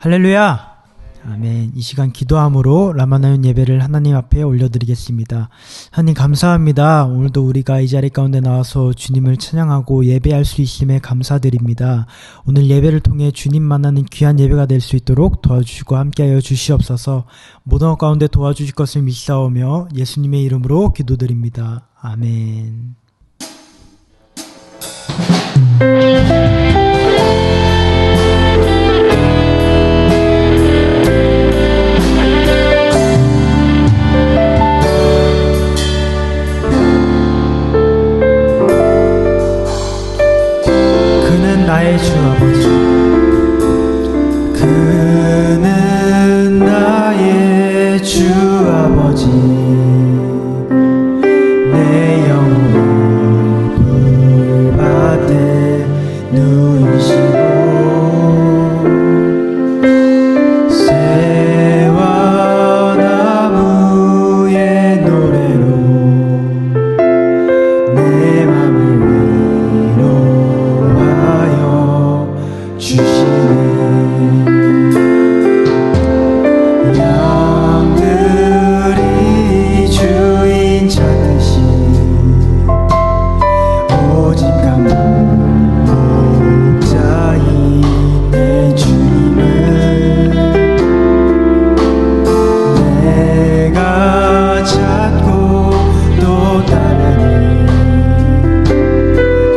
할렐루야! 아멘. 이 시간 기도함으로 라마나윤 예배를 하나님 앞에 올려드리겠습니다. 하나님 감사합니다. 오늘도 우리가 이 자리 가운데 나와서 주님을 찬양하고 예배할 수 있음에 감사드립니다. 오늘 예배를 통해 주님 만나는 귀한 예배가 될 수 있도록 도와주시고 함께하여 주시옵소서. 모든 것 가운데 도와주실 것을 믿사오며 예수님의 이름으로 기도드립니다. 아멘. 나의 주 아버지, 그는 나의 주 아버지, 내 영혼을 불밭에 누이시고 새와 나무의 노래로 내 맘을 위로하여 주시네. 양들이 주인 찾듯이 오직 한 목자인 내 주님을 내가 찾고 또 따르니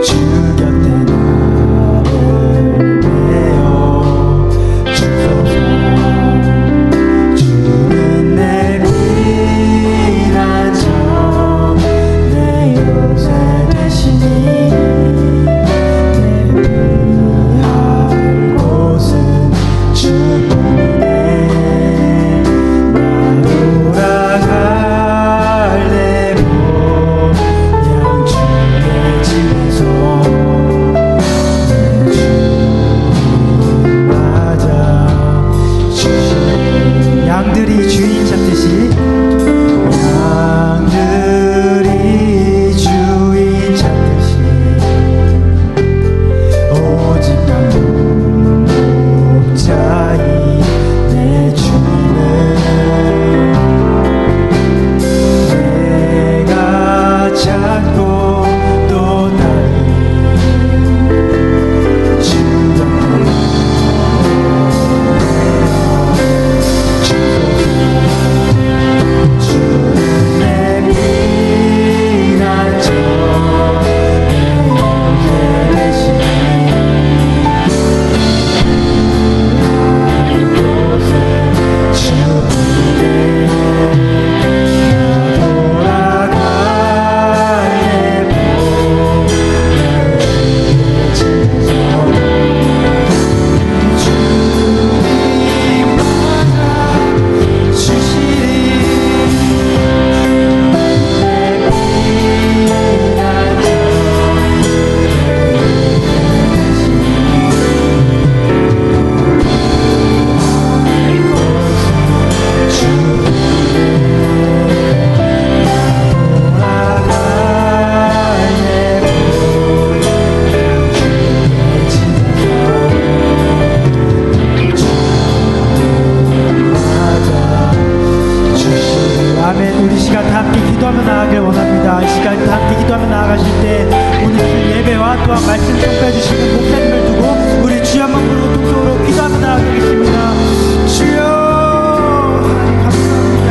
주 곁에 나를 메어 주소서. 주는 내 피난처 내 요새 되시니 내 피할 곳은 주뿐이네. 나 돌아갈래 모양 주의 집에서 내 주님 맞아 주시니. 양들이 주인 찾듯이 양들이 주인 찾듯이 오직 한 목자인 내 주님을 내가 찾고 또 따르니 주 곁에 주는 내 피난처 내 영예 되시니 이곳에 주뿐이네. 나 돌아갈래 모양 주의 집에서 주님 맞아 주시니 내 피난처 아멘. 우리 시간 다 함께 기도하며 나아가길 원합니다. 이 시간 다 함께 기도하며 나아가실 때 오늘 주 예배와 또한 말씀 평가해 주시는 목사님을 두고 우리 주여 한번 부르고 통성으로 기도하며 나아가겠습니다. 주여 하나님 감사합니다.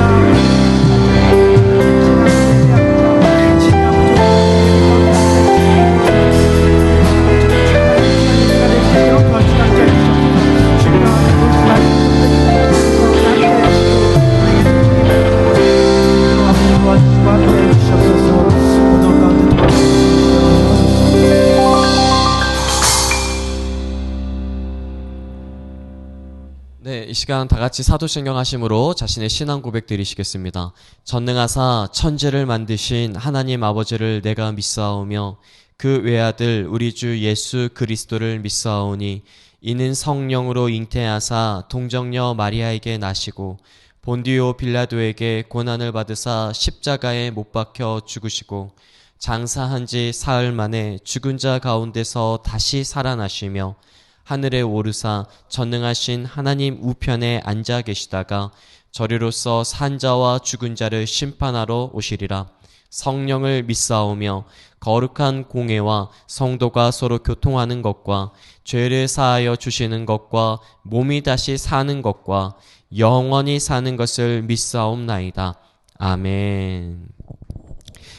네, 이 시간 다 같이 사도신경 하심으로 자신의 신앙 고백 드리시겠습니다. 전능하사 천지를 만드신 하나님 아버지를 내가 믿사오며 그 외아들 우리 주 예수 그리스도를 믿사오니 이는 성령으로 잉태하사 동정녀 마리아에게 나시고 본디오 빌라도에게 고난을 받으사 십자가에 못 박혀 죽으시고 장사한 지 사흘 만에 죽은 자 가운데서 다시 살아나시며 하늘에 오르사 전능하신 하나님 우편에 앉아 계시다가 저리로서 산자와 죽은 자를 심판하러 오시리라. 성령을 믿사오며 거룩한 공회와 성도가 서로 교통하는 것과 죄를 사하여 주시는 것과 몸이 다시 사는 것과 영원히 사는 것을 믿사옵나이다. 아멘.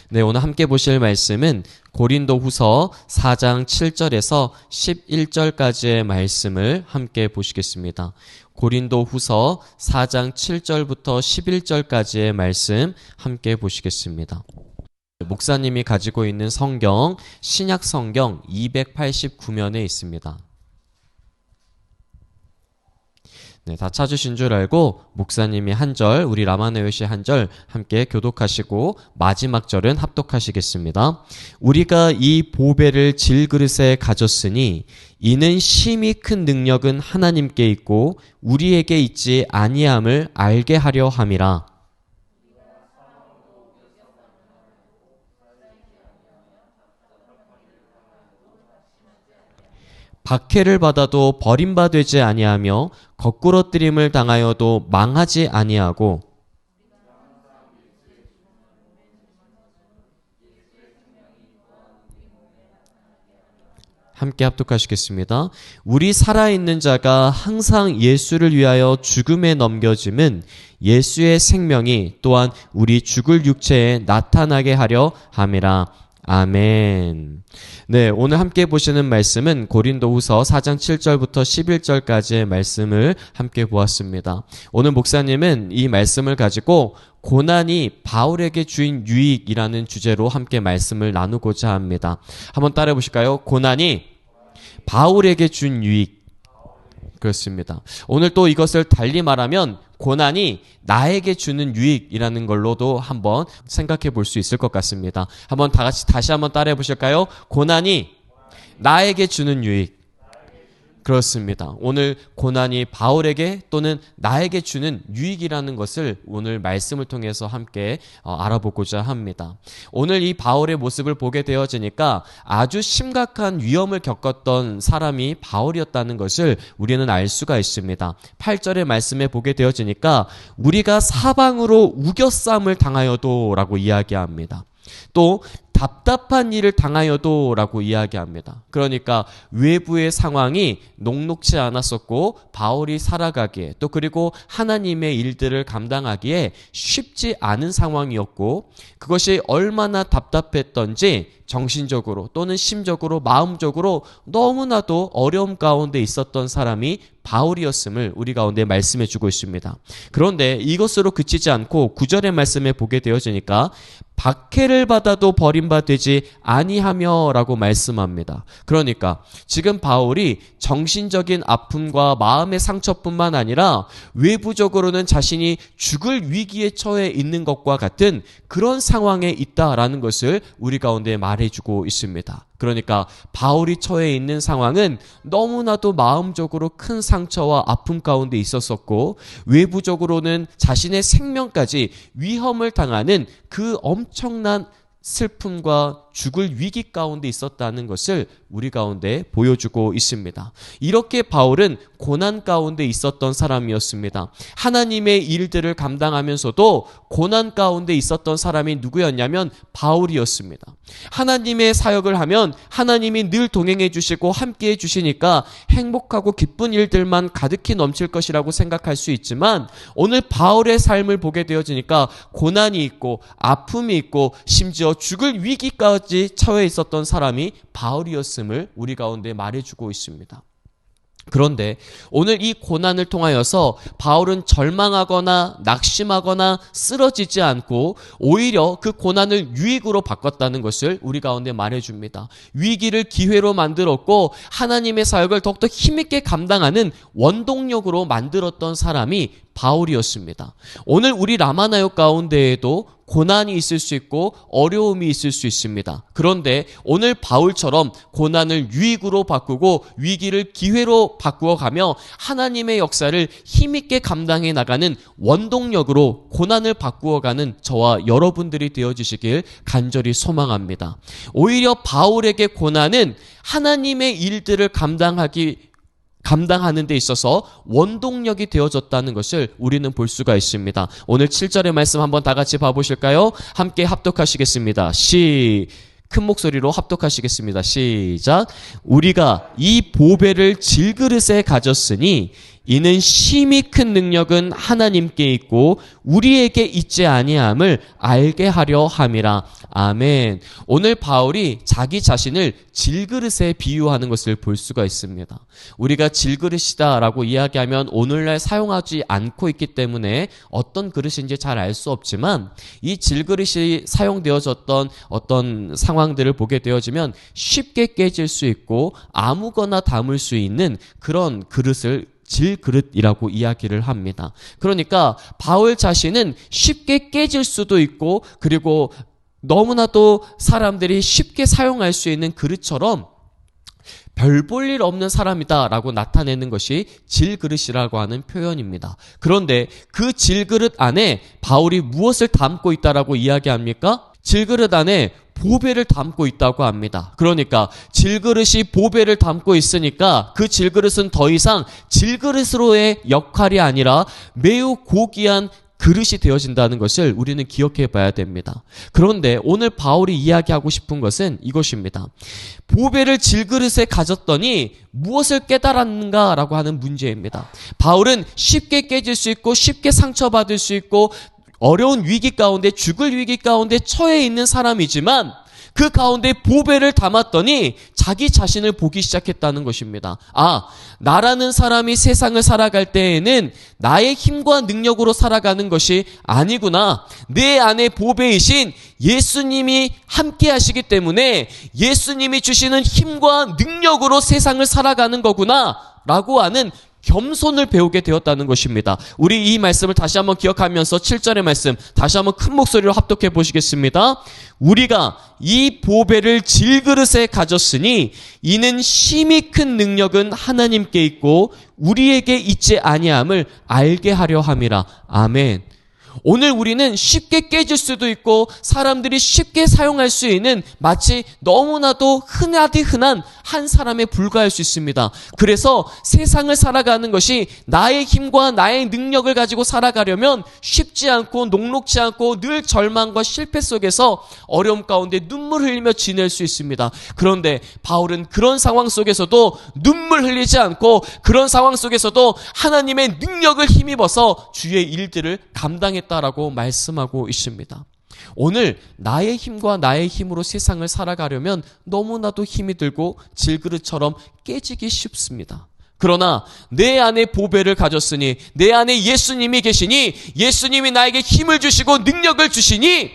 네, 오늘 함께 보실 말씀은 고린도후서 4장 7절에서 11절까지의 말씀을 함께 보시겠습니다. 고린도후서 4장 7절부터 11절까지의 말씀 함께 보시겠습니다. 목사님이 가지고 있는 성경, 신약 성경 289면에 있습니다. 네, 다 찾으신 줄 알고 목사님이 한 절, 우리 라마나요시 한 절 함께 교독하시고 마지막 절은 합독하시겠습니다. 우리가 이 보배를 질그릇에 가졌으니 이는 심히 큰 능력은 하나님께 있고 우리에게 있지 아니함을 알게 하려 함이라. 박해를 받아도 버림받지 아니하며 거꾸러뜨림을 당하여도 망하지 아니하고 함께 합독하시겠습니다. 우리 살아있는 자가 항상 예수를 위하여 죽음에 넘겨짐은 예수의 생명이 또한 우리 죽을 육체에 나타나게 하려 함이라. 아멘. 네, 오늘 함께 보시는 말씀은 고린도후서 4장 7절부터 11절까지의 말씀을 함께 보았습니다. 오늘 목사님은 이 말씀을 가지고 고난이 바울에게 주인 유익이라는 주제로 함께 말씀을 나누고자 합니다. 한번 따라해 보실까요? 고난이 바울에게 준 유익. 그렇습니다. 오늘 또 이것을 달리 말하면 고난이 나에게 주는 유익이라는 걸로도 한번 생각해 볼 수 있을 것 같습니다. 한번 다 같이 다시 한번 따라해 보실까요? 고난이 나에게 주는 유익. 그렇습니다. 오늘 고난이 바울에게 또는 나에게 주는 유익이라는 것을 오늘 말씀을 통해서 함께 알아보고자 합니다. 오늘 이 바울의 모습을 보게 되어지니까 아주 심각한 위험을 겪었던 사람이 바울이었다는 것을 우리는 알 수가 있습니다. 8절의 말씀에 보게 되어지니까 우리가 사방으로 우겨싸움을 당하여도 라고 이야기합니다. 또 답답한 일을 당하여도 라고 이야기합니다. 그러니까 외부의 상황이 녹록지 않았었고 바울이 살아가기에 또 그리고 하나님의 일들을 감당하기에 쉽지 않은 상황이었고 그것이 얼마나 답답했던지 정신적으로 또는 심적으로 마음적으로 너무나도 어려움 가운데 있었던 사람이 바울이었음을 우리 가운데 말씀해 주고 있습니다. 그런데 이것으로 그치지 않고 9절의 말씀에 보게 되어지니까 박해를 받아도 버림받지 아니하며 라고 말씀합니다. 그러니까 지금 바울이 정신적인 아픔과 마음의 상처뿐만 아니라 외부적으로는 자신이 죽을 위기에 처해 있는 것과 같은 그런 상황에 있다라는 것을 우리 가운데 말해주고 있습니다. 그러니까 바울이 처해 있는 상황은 너무나도 마음적으로 큰 상처와 아픔 가운데 있었었고 외부적으로는 자신의 생명까지 위험을 당하는 그 엄청난 슬픔과 죽을 위기 가운데 있었다는 것을 우리 가운데 보여주고 있습니다. 이렇게 바울은 고난 가운데 있었던 사람이었습니다. 하나님의 일들을 감당하면서도 고난 가운데 있었던 사람이 누구였냐면 바울이었습니다. 하나님의 사역을 하면 하나님이 늘 동행해 주시고 함께 해 주시니까 행복하고 기쁜 일들만 가득히 넘칠 것이라고 생각할 수 있지만 오늘 바울의 삶을 보게 되어지니까 고난이 있고 아픔이 있고 심지어 죽을 위기까지 처해 있었던 사람이 바울이었음을 우리 가운데 말해주고 있습니다. 그런데 오늘 이 고난을 통하여서 바울은 절망하거나 낙심하거나 쓰러지지 않고 오히려 그 고난을 유익으로 바꿨다는 것을 우리 가운데 말해줍니다. 위기를 기회로 만들었고 하나님의 사역을 더욱더 힘있게 감당하는 원동력으로 만들었던 사람이 바울이었습니다. 오늘 우리 라마나요 가운데에도 고난이 있을 수 있고 어려움이 있을 수 있습니다. 그런데 오늘 바울처럼 고난을 유익으로 바꾸고 위기를 기회로 바꾸어 가며 하나님의 역사를 힘있게 감당해 나가는 원동력으로 고난을 바꾸어 가는 저와 여러분들이 되어주시길 간절히 소망합니다. 오히려 바울에게 고난은 하나님의 일들을 감당하기 감당하는 데 있어서 원동력이 되어졌다는 것을 우리는 볼 수가 있습니다. 오늘 7절의 말씀 한번 다 같이 봐보실까요? 함께 합독하시겠습니다. 큰 목소리로 합독하시겠습니다. 시작. 우리가 이 보배를 질그릇에 가졌으니 이는 심히 큰 능력은 하나님께 있고 우리에게 있지 아니함을 알게 하려 함이라. 아멘. 오늘 바울이 자기 자신을 질그릇에 비유하는 것을 볼 수가 있습니다. 우리가 질그릇이다라고 이야기하면 오늘날 사용하지 않고 있기 때문에 어떤 그릇인지 잘 알 수 없지만 이 질그릇이 사용되어졌던 어떤 상황들을 보게 되어지면 쉽게 깨질 수 있고 아무거나 담을 수 있는 그런 그릇을 질그릇이라고 이야기를 합니다. 그러니까 바울 자신은 쉽게 깨질 수도 있고 그리고 너무나도 사람들이 쉽게 사용할 수 있는 그릇처럼 별 볼 일 없는 사람이다라고 나타내는 것이 질그릇이라고 하는 표현입니다. 그런데 그 질그릇 안에 바울이 무엇을 담고 있다라고 이야기합니까? 질그릇 안에 보배를 담고 있다고 합니다. 그러니까 질그릇이 보배를 담고 있으니까 그 질그릇은 더 이상 질그릇으로의 역할이 아니라 매우 고귀한 그릇이 되어진다는 것을 우리는 기억해 봐야 됩니다. 그런데 오늘 바울이 이야기하고 싶은 것은 이것입니다. 보배를 질그릇에 가졌더니 무엇을 깨달았는가라고 하는 문제입니다. 바울은 쉽게 깨질 수 있고 쉽게 상처받을 수 있고 어려운 위기 가운데 죽을 위기 가운데 처해 있는 사람이지만 그 가운데 보배를 담았더니 자기 자신을 보기 시작했다는 것입니다. 아, 나라는 사람이 세상을 살아갈 때에는 나의 힘과 능력으로 살아가는 것이 아니구나. 내 안에 보배이신 예수님이 함께 하시기 때문에 예수님이 주시는 힘과 능력으로 세상을 살아가는 거구나 라고 하는 겸손을 배우게 되었다는 것입니다. 우리 이 말씀을 다시 한번 기억하면서 7절의 말씀 다시 한번 큰 목소리로 합독해 보시겠습니다. 우리가 이 보배를 질그릇에 가졌으니 이는 심히 큰 능력은 하나님께 있고 우리에게 있지 아니함을 알게 하려 함이라. 아멘. 오늘 우리는 쉽게 깨질 수도 있고 사람들이 쉽게 사용할 수 있는 마치 너무나도 흔하디 흔한 한 사람에 불과할 수 있습니다. 그래서 세상을 살아가는 것이 나의 힘과 나의 능력을 가지고 살아가려면 쉽지 않고 녹록지 않고 늘 절망과 실패 속에서 어려움 가운데 눈물 흘리며 지낼 수 있습니다. 그런데 바울은 그런 상황 속에서도 눈물 흘리지 않고 그런 상황 속에서도 하나님의 능력을 힘입어서 주의 일들을 감당했다라고 말씀하고 있습니다. 오늘 나의 힘과 나의 힘으로 세상을 살아가려면 너무나도 힘이 들고 질그릇처럼 깨지기 쉽습니다. 그러나 내 안에 보배를 가졌으니 내 안에 예수님이 계시니 예수님이 나에게 힘을 주시고 능력을 주시니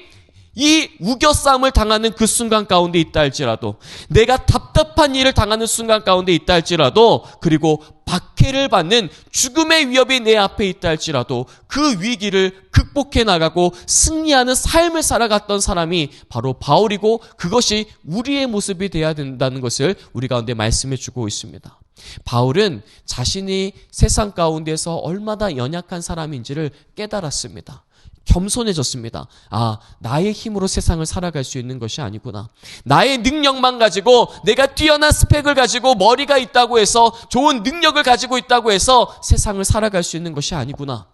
이 우겨싸움을 당하는 그 순간 가운데 있다 할지라도 내가 답답한 일을 당하는 순간 가운데 있다 할지라도 그리고 박해를 받는 죽음의 위협이 내 앞에 있다 할지라도 그 위기를 극복해 나가고 승리하는 삶을 살아갔던 사람이 바로 바울이고 그것이 우리의 모습이 되어야 된다는 것을 우리 가운데 말씀해 주고 있습니다. 바울은 자신이 세상 가운데서 얼마나 연약한 사람인지를 깨달았습니다. 겸손해졌습니다. 아, 나의 힘으로 세상을 살아갈 수 있는 것이 아니구나. 나의 능력만 가지고 내가 뛰어난 스펙을 가지고 머리가 있다고 해서 좋은 능력을 가지고 있다고 해서 세상을 살아갈 수 있는 것이 아니구나.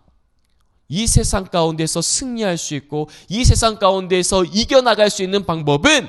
이 세상 가운데서 승리할 수 있고 이 세상 가운데서 이겨나갈 수 있는 방법은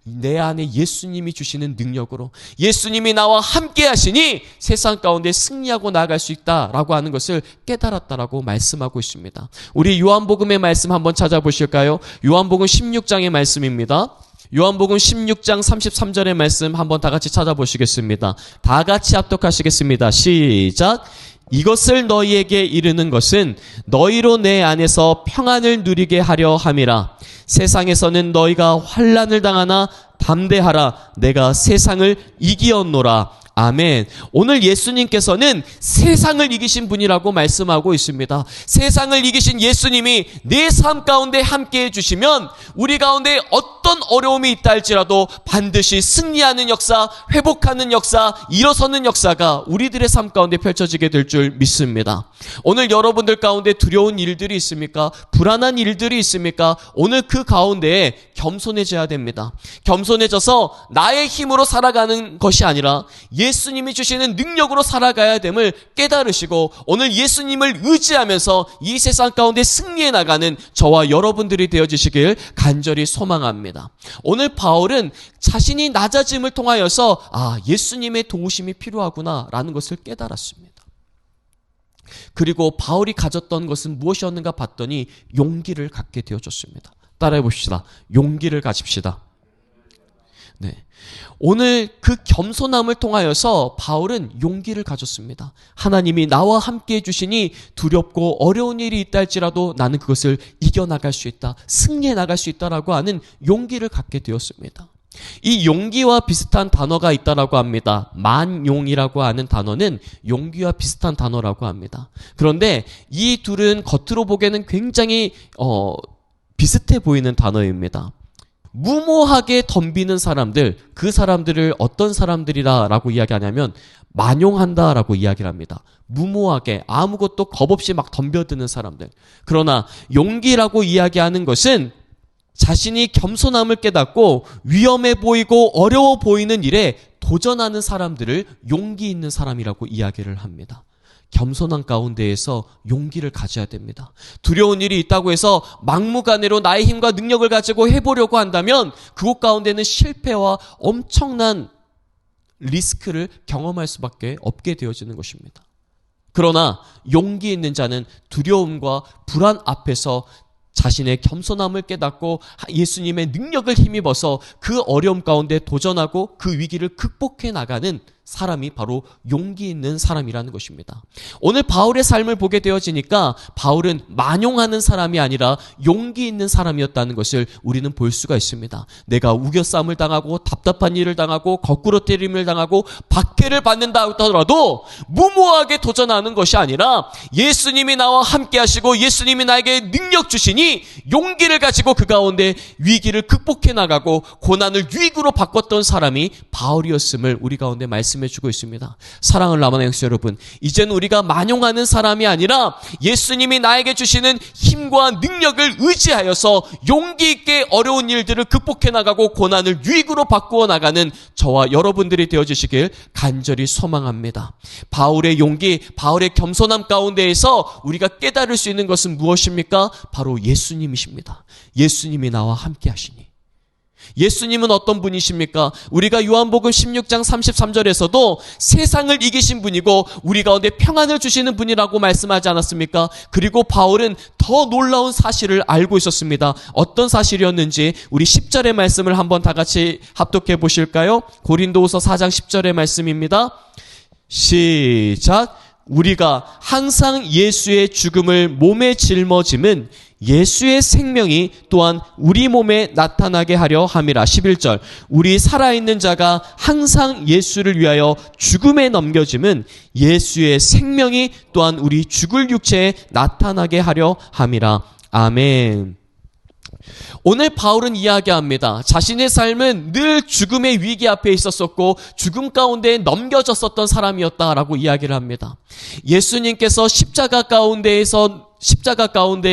내 안에 예수님이 주시는 능력으로 예수님이 나와 함께 하시니 세상 가운데 승리하고 나아갈 수 있다라고 하는 것을 깨달았다라고 말씀하고 있습니다. 우리 요한복음의 말씀 한번 찾아보실까요? 요한복음 16장의 말씀입니다. 요한복음 16장 33절의 말씀 한번 다 같이 찾아보시겠습니다. 다 같이 합독하시겠습니다. 시작. 이것을 너희에게 이르는 것은 너희로 내 안에서 평안을 누리게 하려 함이라. 세상에서는 너희가 환난을 당하나 담대하라. 내가 세상을 이기었노라. 아멘. 오늘 예수님께서는 세상을 이기신 분이라고 말씀하고 있습니다. 세상을 이기신 예수님이 내 삶 가운데 함께해 주시면 우리 가운데 어떤 어려움이 있다 할지라도 반드시 승리하는 역사, 회복하는 역사, 일어서는 역사가 우리들의 삶 가운데 펼쳐지게 될 줄 믿습니다. 오늘 여러분들 가운데 두려운 일들이 있습니까? 불안한 일들이 있습니까? 오늘 그 가운데에 겸손해져야 됩니다. 겸손해져서 나의 힘으로 살아가는 것이 아니라 예수님이 주시는 능력으로 살아가야 됨을 깨달으시고 오늘 예수님을 의지하면서 이 세상 가운데 승리해 나가는 저와 여러분들이 되어주시길 간절히 소망합니다. 오늘 바울은 자신이 낮아짐을 통하여서 예수님의 도우심이 필요하구나 라는 것을 깨달았습니다. 그리고 바울이 가졌던 것은 무엇이었는가 봤더니 용기를 갖게 되어졌습니다. 따라해 봅시다. 용기를 가집시다. 네. 오늘 그 겸손함을 통하여서 바울은 용기를 가졌습니다. 하나님이 나와 함께 해주시니 두렵고 어려운 일이 있다 할지라도 나는 그것을 이겨나갈 수 있다, 승리해 나갈 수 있다라고 하는 용기를 갖게 되었습니다. 이 용기와 비슷한 단어가 있다라고 합니다. 만용이라고 하는 단어는 용기와 비슷한 단어라고 합니다. 그런데 이 둘은 겉으로 보기에는 굉장히 비슷해 보이는 단어입니다. 무모하게 덤비는 사람들, 그 사람들을 어떤 사람들이라고 이야기하냐면 만용한다라고 이야기를 합니다. 무모하게 아무것도 겁 없이 막 덤벼드는 사람들. 그러나 용기라고 이야기하는 것은 자신이 겸손함을 깨닫고 위험해 보이고 어려워 보이는 일에 도전하는 사람들을 용기 있는 사람이라고 이야기를 합니다. 겸손한 가운데에서 용기를 가져야 됩니다. 두려운 일이 있다고 해서 막무가내로 나의 힘과 능력을 가지고 해보려고 한다면 그곳 가운데는 실패와 엄청난 리스크를 경험할 수밖에 없게 되어지는 것입니다. 그러나 용기 있는 자는 두려움과 불안 앞에서 자신의 겸손함을 깨닫고 예수님의 능력을 힘입어서 그 어려움 가운데 도전하고 그 위기를 극복해 나가는 사람이 바로 용기 있는 사람이라는 것입니다. 오늘 바울의 삶을 보게 되어지니까 바울은 만용하는 사람이 아니라 용기 있는 사람이었다는 것을 우리는 볼 수가 있습니다. 내가 우겨싸움을 당하고 답답한 일을 당하고 거꾸로 때림을 당하고 박해를 받는다 하더라도 무모하게 도전하는 것이 아니라 예수님이 나와 함께 하시고 예수님이 나에게 능력 주시니 용기를 가지고 그 가운데 위기를 극복해 나가고 고난을 유익으로 바꿨던 사람이 바울이었음을 우리 가운데 말씀해주고 있습니다. 사랑을 남아는 형제 여러분, 이제는 우리가 만용하는 사람이 아니라 예수님이 나에게 주시는 힘과 능력을 의지하여서 용기 있게 어려운 일들을 극복해 나가고 고난을 유익으로 바꾸어 나가는 저와 여러분들이 되어주시길 간절히 소망합니다. 바울의 용기, 바울의 겸손함 가운데에서 우리가 깨달을 수 있는 것은 무엇입니까? 바로 예수님이십니다. 예수님이 나와 함께 하시니. 예수님은 어떤 분이십니까? 우리가 요한복음 16장 33절에서도 세상을 이기신 분이고 우리 가운데 평안을 주시는 분이라고 말씀하지 않았습니까? 그리고 바울은 더 놀라운 사실을 알고 있었습니다. 어떤 사실이었는지 우리 10절의 말씀을 한번 다 같이 합독해 보실까요? 고린도후서 4장 10절의 말씀입니다. 시작. 우리가 항상 예수의 죽음을 몸에 짊어짐은 예수의 생명이 또한 우리 몸에 나타나게 하려 함이라. 11절. 우리 살아있는 자가 항상 예수를 위하여 죽음에 넘겨짐은 예수의 생명이 또한 우리 죽을 육체에 나타나게 하려 함이라. 아멘. 오늘 바울은 이야기합니다. 자신의 삶은 늘 죽음의 위기 앞에 있었었고 죽음 가운데 넘겨졌었던 사람이었다라고 이야기를 합니다. 예수님께서 십자가 가운데에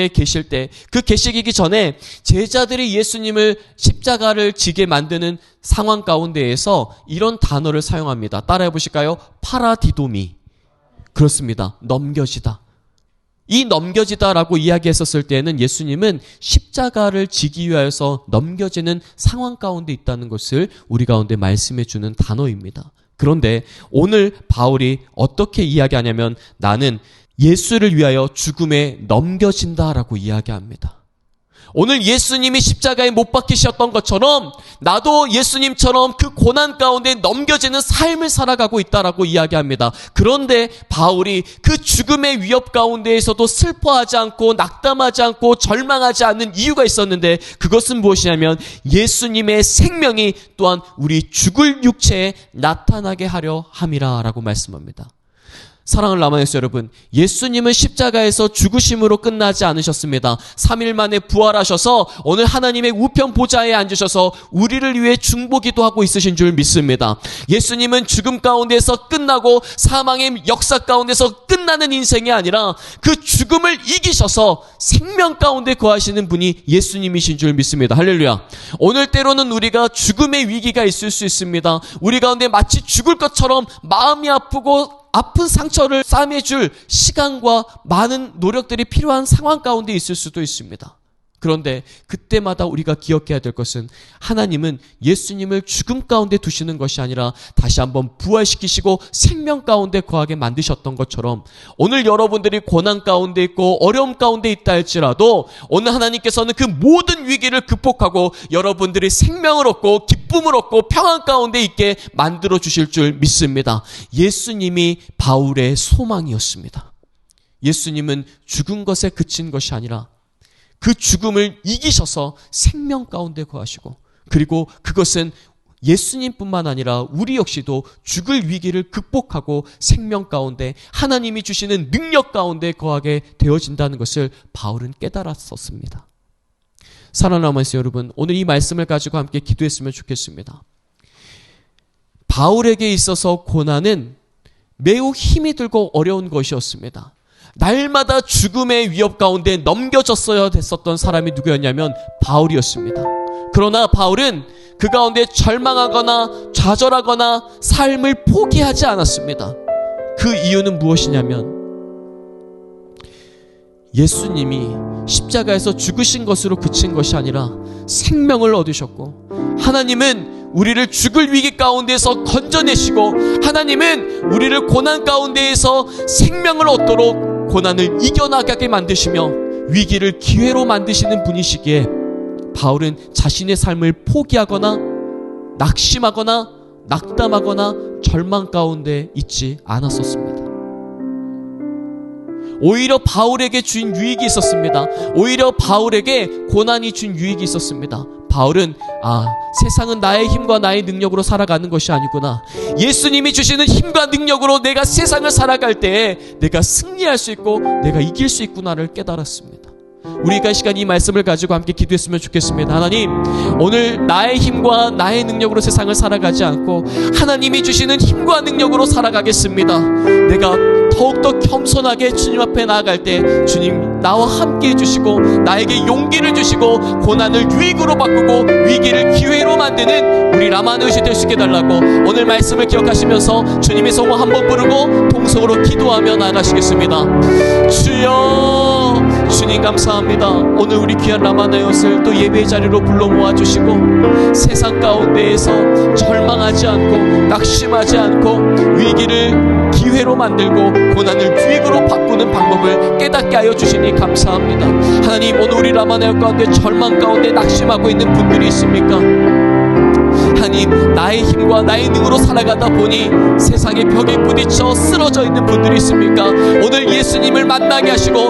계실 때, 그 계시기 전에 제자들이 예수님을 십자가를 지게 만드는 상황 가운데에서 이런 단어를 사용합니다. 따라해 보실까요? 파라디도미. 그렇습니다. 넘겨지다. 이 넘겨지다라고 이야기했었을 때는 예수님은 십자가를 지기 위하여서 넘겨지는 상황 가운데 있다는 것을 우리 가운데 말씀해 주는 단어입니다. 그런데 오늘 바울이 어떻게 이야기하냐면 나는 예수를 위하여 죽음에 넘겨진다라고 이야기합니다. 오늘 예수님이 십자가에 못 박히셨던 것처럼 나도 예수님처럼 그 고난 가운데 넘겨지는 삶을 살아가고 있다라고 이야기합니다. 그런데 바울이 그 죽음의 위협 가운데에서도 슬퍼하지 않고 낙담하지 않고 절망하지 않는 이유가 있었는데 그것은 무엇이냐면 예수님의 생명이 또한 우리 죽을 육체에 나타나게 하려 함이라 라고 말씀합니다. 사랑하는 라마네스 여러분, 예수님은 십자가에서 죽으심으로 끝나지 않으셨습니다. 3일 만에 부활하셔서 오늘 하나님의 우편 보좌에 앉으셔서 우리를 위해 중보기도 하고 있으신 줄 믿습니다. 예수님은 죽음 가운데서 끝나고 사망의 역사 가운데서 끝나는 인생이 아니라 그 죽음을 이기셔서 생명 가운데 거하시는 분이 예수님이신 줄 믿습니다. 할렐루야. 오늘 때로는 우리가 죽음의 위기가 있을 수 있습니다. 우리 가운데 마치 죽을 것처럼 마음이 아프고 아픈 상처를 싸매줄 시간과 많은 노력들이 필요한 상황 가운데 있을 수도 있습니다. 그런데 그때마다 우리가 기억해야 될 것은 하나님은 예수님을 죽음 가운데 두시는 것이 아니라 다시 한번 부활시키시고 생명 가운데 거하게 만드셨던 것처럼 오늘 여러분들이 고난 가운데 있고 어려움 가운데 있다 할지라도 오늘 하나님께서는 그 모든 위기를 극복하고 여러분들이 생명을 얻고 기쁨을 얻고 평안 가운데 있게 만들어 주실 줄 믿습니다. 예수님이 바울의 소망이었습니다. 예수님은 죽은 것에 그친 것이 아니라 그 죽음을 이기셔서 생명 가운데 거하시고, 그리고 그것은 예수님뿐만 아니라 우리 역시도 죽을 위기를 극복하고 생명 가운데 하나님이 주시는 능력 가운데 거하게 되어진다는 것을 바울은 깨달았었습니다. 사랑하는 말씀 여러분, 오늘 이 말씀을 가지고 함께 기도했으면 좋겠습니다. 바울에게 있어서 고난은 매우 힘이 들고 어려운 것이었습니다. 날마다 죽음의 위협 가운데 넘겨졌어야 됐었던 사람이 누구였냐면 바울이었습니다. 그러나 바울은 그 가운데 절망하거나 좌절하거나 삶을 포기하지 않았습니다. 그 이유는 무엇이냐면 예수님이 십자가에서 죽으신 것으로 그친 것이 아니라 생명을 얻으셨고, 하나님은 우리를 죽을 위기 가운데에서 건져내시고, 하나님은 우리를 고난 가운데에서 생명을 얻도록 고난을 이겨나가게 만드시며 위기를 기회로 만드시는 분이시기에 바울은 자신의 삶을 포기하거나 낙심하거나 낙담하거나 절망 가운데 있지 않았었습니다. 오히려 바울에게 준 유익이 있었습니다. 오히려 바울에게 고난이 준 유익이 있었습니다. 바울은 세상은 나의 힘과 나의 능력으로 살아가는 것이 아니구나. 예수님이 주시는 힘과 능력으로 내가 세상을 살아갈 때에 내가 승리할 수 있고 내가 이길 수 있구나를 깨달았습니다. 우리가 이 시간 이 말씀을 가지고 함께 기도했으면 좋겠습니다. 하나님, 오늘 나의 힘과 나의 능력으로 세상을 살아가지 않고 하나님이 주시는 힘과 능력으로 살아가겠습니다. 내가 더욱더 겸손하게 주님 앞에 나아갈 때 주님 나와 함께 해주시고 나에게 용기를 주시고 고난을 유익으로 바꾸고 위기를 기회로 만드는 우리 라마누시 될 수 있게 달라고 오늘 말씀을 기억하시면서 주님의 성호 한번 부르고 동성으로 기도하며 나아가시겠습니다. 주여, 주님 감사합니다. 오늘 우리 귀한 라마나요스를 또 예배의 자리로 불러 모아주시고 세상 가운데에서 절망하지 않고 낙심하지 않고 위기를 기회로 만들고 고난을 유익으로 바꾸는 방법을 깨닫게 하여 주시니 감사합니다. 하나님, 오늘 우리 라마나요 가운데 절망 가운데 낙심하고 있는 분들이 있습니까? 하나님, 나의 힘과 나의 능으로 살아가다 보니 세상의 벽에 부딪혀 쓰러져 있는 분들이 있습니까? 오늘 예수님을 만나게 하시고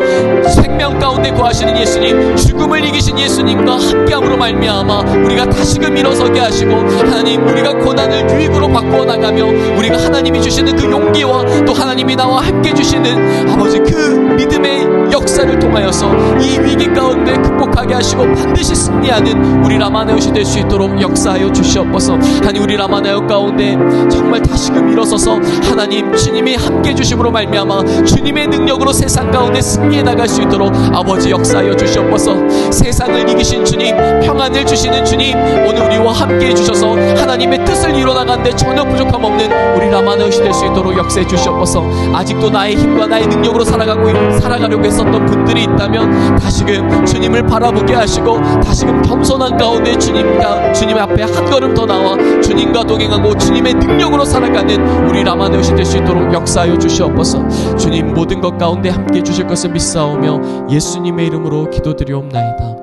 생명 가운데 거하시는 예수님, 죽음을 이기신 예수님과 함께함으로 말미암아 우리가 다시금 일어서게 하시고 하나님, 우리가 고난을 유익으로 바꾸어 나가며 우리가 하나님이 주시는 그 용기와 또 하나님이 나와 함께 주시는 아버지 그 믿음의 역사를 통하여서 이 위기 가운데 극복하게 하시고 반드시 승리하는 우리 라마나요시 될 수 있도록 역사하여 주시옵소서. 하나님, 우리 라마나요 가운데 정말 다시금 일어서서 하나님 주님이 함께 주심으로 말미암아 주님의 능력으로 세상 가운데 승리해 나갈 수 있도록 아버지 역사하여 주시옵소서. 세상을 이기신 주님, 평안을 주시는 주님, 오늘 우리와 함께 해주셔서 하나님의 뜻을 이뤄나가는데 전혀 부족함 없는 우리 라마나요시 될 수 있도록 역사해 주시옵소서. 아직도 나의 힘과 나의 능력으로 살아가려고 했었던 분들이 있다면 다시금 주님을 바라보게 하시고 다시금 겸손한 가운데 주님 앞에 한 걸음 더 나와 주님과 동행하고 주님의 능력으로 살아가는 우리 라마나요시 될 수 있도록 역사하여 주시옵소서. 주님, 모든 것 가운데 함께 해주실 것을 믿사오며 예수님의 이름으로 기도드리옵나이다.